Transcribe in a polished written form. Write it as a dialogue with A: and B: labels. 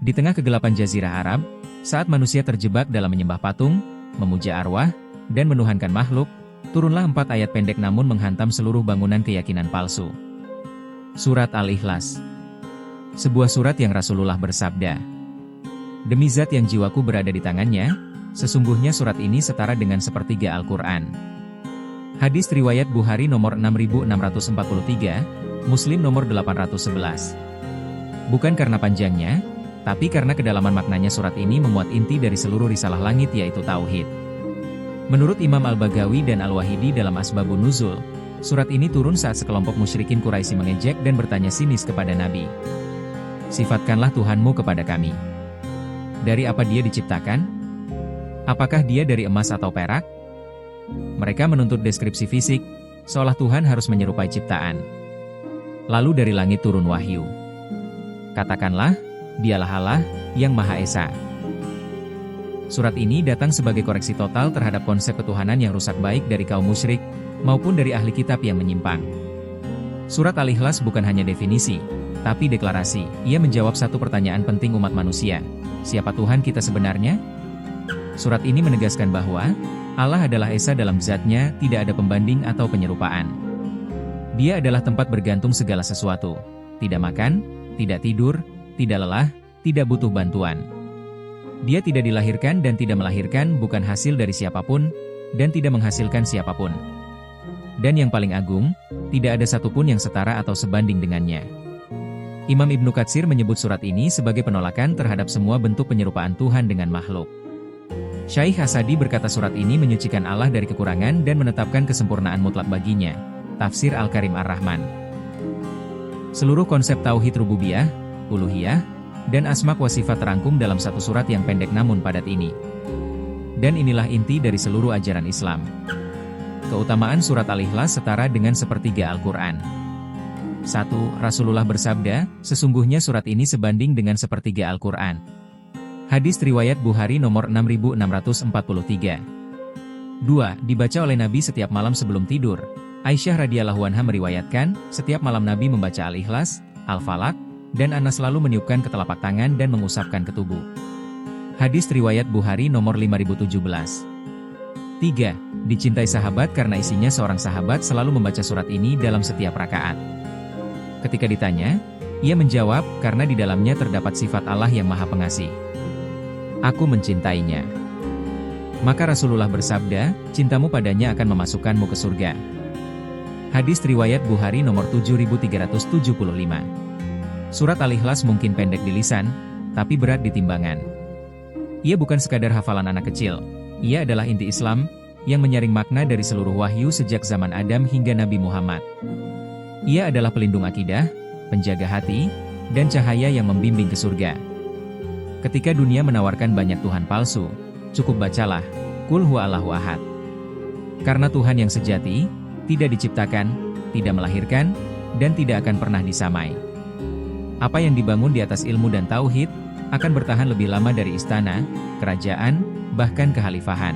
A: Di tengah kegelapan Jazirah Arab, saat manusia terjebak dalam menyembah patung, memuja arwah, dan menuhankan makhluk, turunlah 4 ayat pendek namun menghantam seluruh bangunan keyakinan palsu. Surat Al-Ikhlas. Sebuah surat yang Rasulullah bersabda, "Demi zat yang jiwaku berada di tangannya, sesungguhnya surat ini setara dengan sepertiga Al-Quran." Hadis riwayat Bukhari nomor 6643, Muslim nomor 811. Bukan karena panjangnya, tapi karena kedalaman maknanya surat ini memuat inti dari seluruh risalah langit yaitu Tauhid. Menurut Imam Al-Baghawi dan Al-Wahidi dalam Asbabun Nuzul, surat ini turun saat sekelompok musyrikin Quraisy mengejek dan bertanya sinis kepada Nabi. "Sifatkanlah Tuhanmu kepada kami. Dari apa dia diciptakan? Apakah dia dari emas atau perak?" Mereka menuntut deskripsi fisik, seolah Tuhan harus menyerupai ciptaan. Lalu dari langit turun wahyu. "Katakanlah, Dialah Allah, yang Maha Esa." Surat ini datang sebagai koreksi total terhadap konsep ketuhanan yang rusak baik dari kaum musyrik, maupun dari ahli kitab yang menyimpang. Surat Al-Ikhlas bukan hanya definisi, tapi deklarasi. Ia menjawab satu pertanyaan penting umat manusia. Siapa Tuhan kita sebenarnya? Surat ini menegaskan bahwa Allah adalah Esa dalam zatnya, tidak ada pembanding atau penyerupaan. Dia adalah tempat bergantung segala sesuatu. Tidak makan, tidak tidur, tidak lelah, tidak butuh bantuan. Dia tidak dilahirkan dan tidak melahirkan, bukan hasil dari siapapun, dan tidak menghasilkan siapapun. Dan yang paling agung, tidak ada satupun yang setara atau sebanding dengannya. Imam Ibnu Katsir menyebut surat ini sebagai penolakan terhadap semua bentuk penyerupaan Tuhan dengan makhluk. Syaikh Asadi berkata surat ini menyucikan Allah dari kekurangan dan menetapkan kesempurnaan mutlak baginya. Tafsir Al-Karim Ar-Rahman. Seluruh konsep tauhid rububiyah, uluhiyah, dan asma wa sifat terangkum dalam satu surat yang pendek namun padat ini. Dan inilah inti dari seluruh ajaran Islam. Keutamaan surat Al-Ikhlas setara dengan sepertiga Al-Quran. 1. Rasulullah bersabda, "Sesungguhnya surat ini sebanding dengan sepertiga Al-Quran." Hadis riwayat Bukhari nomor 6643. 2. Dibaca oleh Nabi setiap malam sebelum tidur. Aisyah radhiyallahu anha meriwayatkan, setiap malam Nabi membaca Al-Ikhlas, Al-Falaq, dan Anas selalu meniupkan ke telapak tangan dan mengusapkan ke tubuh. Hadis riwayat Bukhari nomor 5017. 3. Dicintai sahabat karena isinya seorang sahabat selalu membaca surat ini dalam setiap rakaat. Ketika ditanya, ia menjawab, karena di dalamnya terdapat sifat Allah yang Maha Pengasih. Aku mencintainya. Maka Rasulullah bersabda, cintamu padanya akan memasukkanmu ke surga. Hadis riwayat Bukhari nomor 7375. Surat Al-Ikhlas mungkin pendek di lisan, tapi berat di timbangan. Ia bukan sekadar hafalan anak kecil. Ia adalah inti Islam, yang menyaring makna dari seluruh wahyu sejak zaman Adam hingga Nabi Muhammad. Ia adalah pelindung akidah, penjaga hati, dan cahaya yang membimbing ke surga. Ketika dunia menawarkan banyak Tuhan palsu, cukup bacalah, Qul huwallahu ahad. Karena Tuhan yang sejati, tidak diciptakan, tidak melahirkan, dan tidak akan pernah disamai. Apa yang dibangun di atas ilmu dan tauhid, akan bertahan lebih lama dari istana, kerajaan, bahkan kekhalifahan.